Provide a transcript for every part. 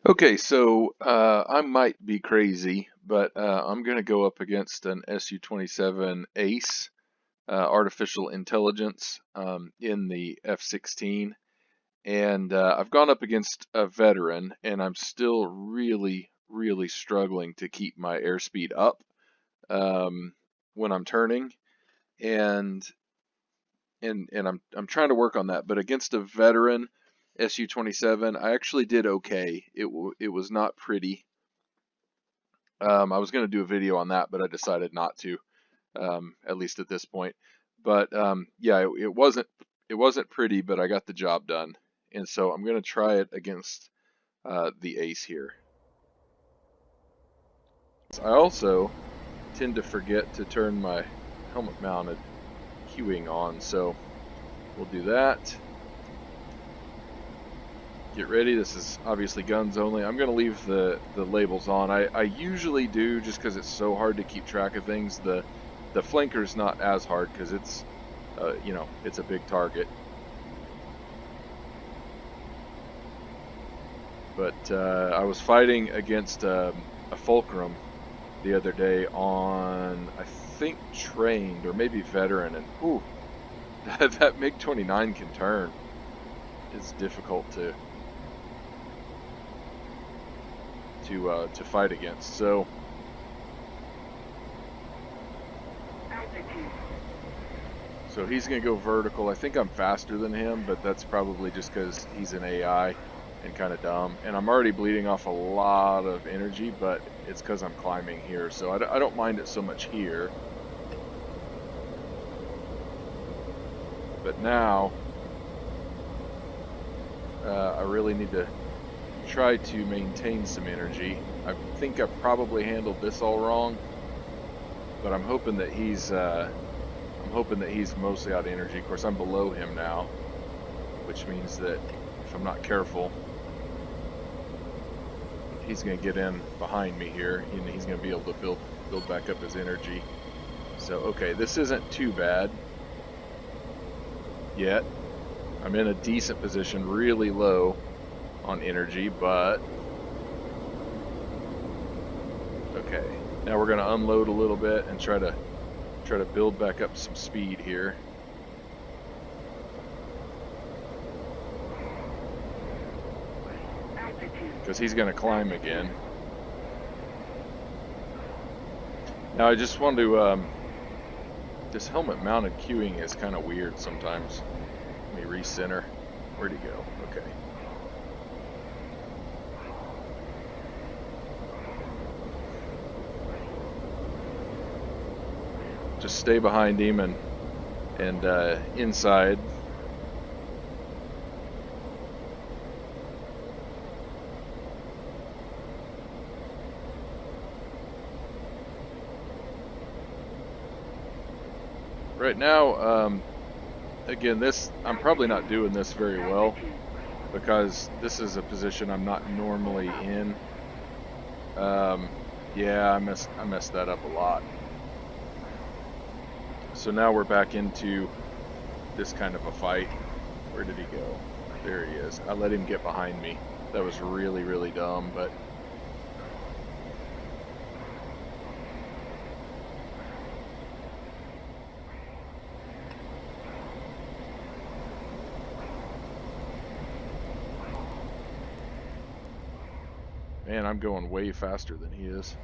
Okay, so I might be crazy, but I'm going to go up against an Su-27 Ace artificial intelligence in the F-16, and I've gone up against a veteran, and I'm still really struggling to keep my airspeed up when I'm turning, and I'm trying to work on that. But against a veteran Su-27, I actually did okay. It was not pretty. I was going to do a video on that, but I decided not to, at least at this point. But yeah, it wasn't pretty, but I got the job done, and so I'm going to try it against the Ace here. I also tend to forget to turn my helmet-mounted cueing on, so we'll do that. Get ready. This is obviously guns only. I'm going to leave the labels on. I usually do, just because it's so hard to keep track of things. The flanker's not as hard because it's it's a big target. But I was fighting against a Fulcrum the other day on, I think, trained or maybe veteran, and whew, that MiG-29 can turn. It's difficult to fight against. So he's going to go vertical. I think I'm faster than him, but that's probably just because he's an AI and kind of dumb. And I'm already bleeding off a lot of energy, but it's because I'm climbing here. So I don't mind it so much here. But now I really need to try to maintain some energy. I think I probably handled this all wrong, but I'm hoping that he's mostly out of energy. Of course, I'm below him now, which means that if I'm not careful, he's going to get in behind me here, and he's going to be able to build back up his energy. So okay, this isn't too bad yet. I'm in a decent position, really low on energy, but okay. Now we're going to unload a little bit and try to build back up some speed here. Because he's going to climb again. Now I just want to, this helmet mounted cueing is kind of weird sometimes. Let me recenter. Where'd he go? Okay. Just stay behind him and inside. Right now, again, I'm probably not doing this very well because this is a position I'm not normally in. Yeah, I messed that up a lot. So now we're back into this kind of a fight. Where did he go? There he is. I let him get behind me. That was really dumb, but man, I'm going way faster than he is.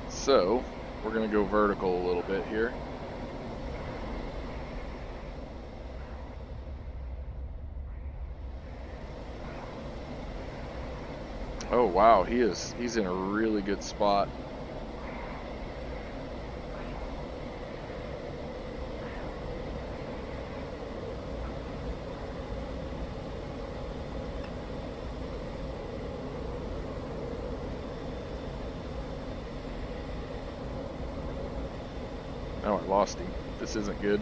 So we're gonna go vertical a little bit here. Oh wow, he's in a really good spot. Oh, I lost him. This isn't good.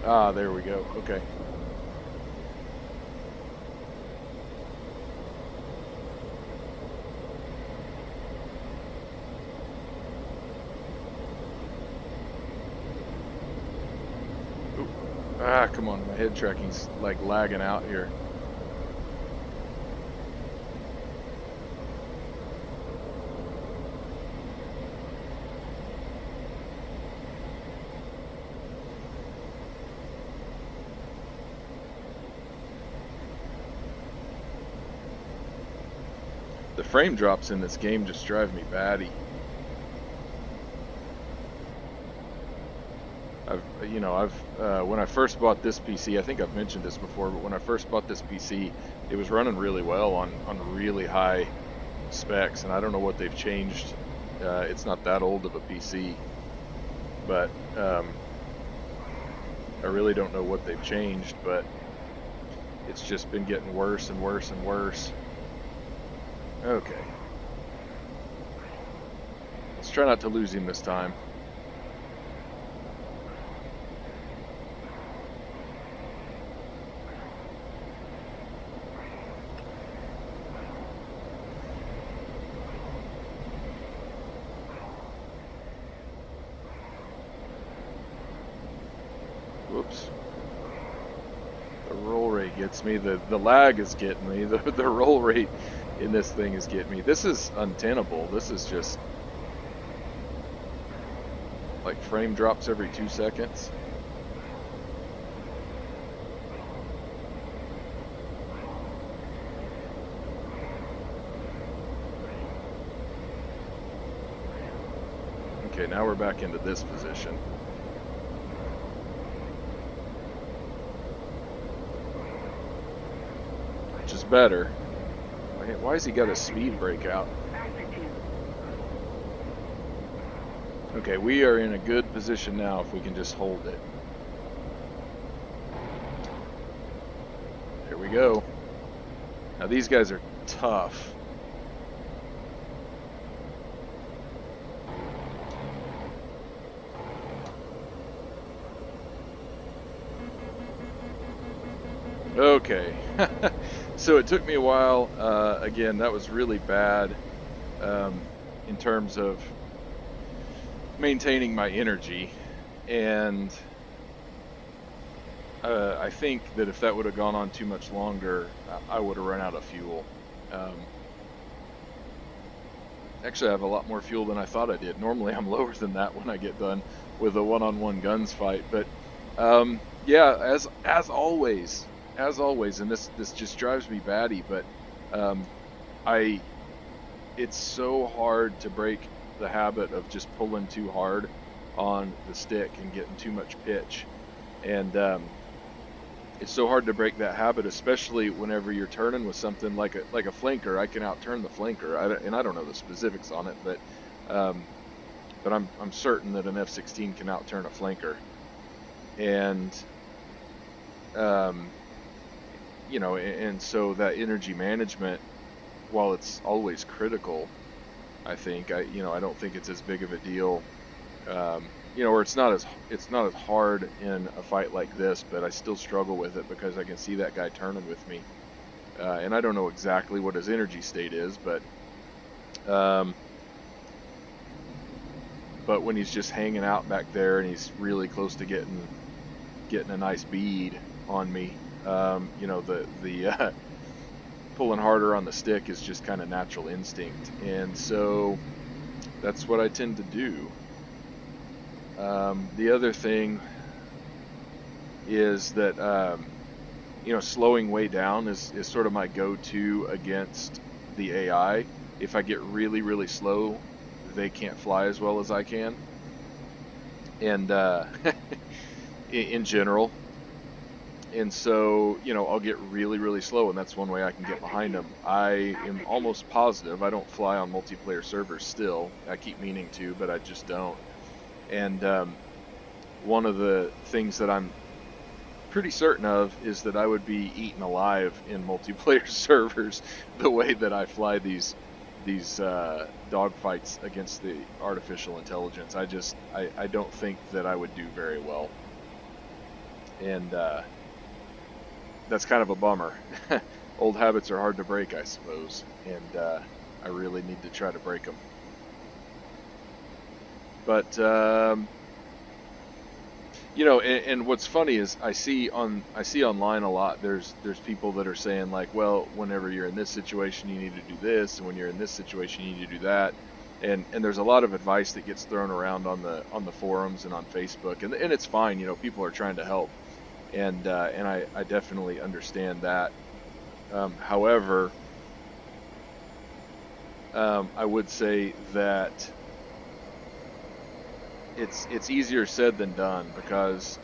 Ah, there we go. Okay. Ah, come on, my head tracking's like lagging out here. The frame drops in this game just drive me batty. When I first bought this PC, I think I've mentioned this before, but when I first bought this PC, it was running really well on really high specs, and I don't know what they've changed. It's not that old of a PC, but I really don't know what they've changed, but it's just been getting worse and worse and worse. Okay. Let's try not to lose him this time. Whoops. The roll rate gets me. The lag is getting me. The roll rate in this thing is getting me. This is untenable. This is just like frame drops every 2 seconds. Okay, now we're back into this position. Which is better. Why has he got a speed breakout? Okay, we are in a good position now if we can just hold it. Here we go. Now these guys are tough. Okay. So it took me a while. Again, that was really bad in terms of maintaining my energy, and I think that if that would have gone on too much longer, I would have run out of fuel. Actually, I have a lot more fuel than I thought I did. Normally I'm lower than that when I get done with a one-on-one guns fight, but yeah, as always, and this just drives me batty, but it's so hard to break the habit of just pulling too hard on the stick and getting too much pitch, and it's so hard to break that habit, especially whenever you're turning with something like a flanker. I can outturn the flanker, and I don't know the specifics on it, but I'm certain that an F-16 can outturn a flanker, and you know, and so that energy management, while it's always critical, I think I don't think it's as big of a deal, you know, or it's not as hard in a fight like this, but I still struggle with it because I can see that guy turning with me, and I don't know exactly what his energy state is, but when he's just hanging out back there and he's really close to getting a nice bead on me, you know, the pulling harder on the stick is just kind of natural instinct, and so that's what I tend to do. The other thing is that you know, slowing way down is sort of my go-to against the AI. If I get really slow, they can't fly as well as I can, and in general. And so, you know, I'll get really slow, and that's one way I can get behind them. I am almost positive I don't fly on multiplayer servers still. I keep meaning to, but I just don't. And one of the things that I'm pretty certain of is that I would be eaten alive in multiplayer servers the way that I fly these dogfights against the artificial intelligence. I don't think that I would do very well. And that's kind of a bummer. Old habits are hard to break, I suppose, and I really need to try to break them. But You know, and what's funny is I see online a lot. There's people that are saying like, well, whenever you're in this situation, you need to do this, and when you're in this situation, you need to do that. And there's a lot of advice that gets thrown around on the forums and on Facebook, and it's fine. You know, people are trying to help, and I definitely understand that. However, I would say that it's easier said than done because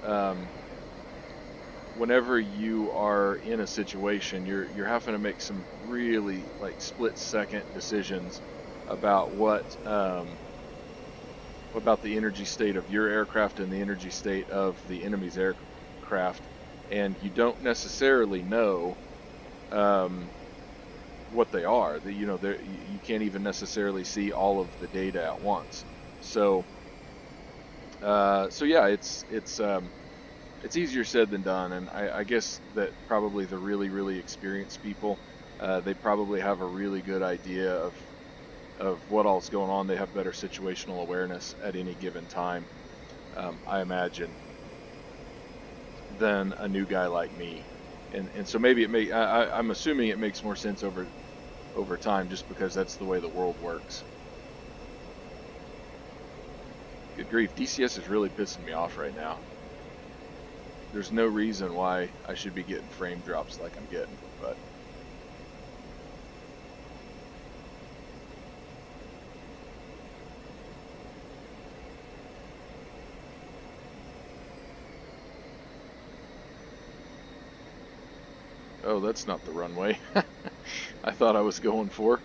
whenever you are in a situation, you're having to make some really like split second decisions about what about the energy state of your aircraft and the energy state of the enemy's aircraft, and you don't necessarily know what they are. You know, you can't even necessarily see all of the data at once. So so yeah, it's easier said than done, and I guess that probably the really experienced people, they probably have a really good idea of what all's going on. They have better situational awareness at any given time, I imagine, than a new guy like me. And so maybe I'm assuming it makes more sense over time, just because that's the way the world works. Good grief, DCS is really pissing me off right now. There's no reason why I should be getting frame drops like I'm getting, but oh, that's not the runway I thought I was going for.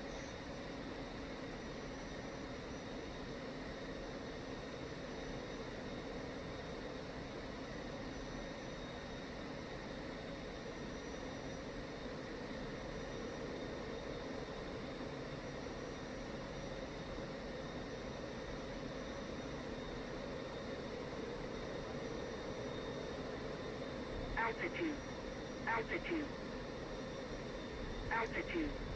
Altitude.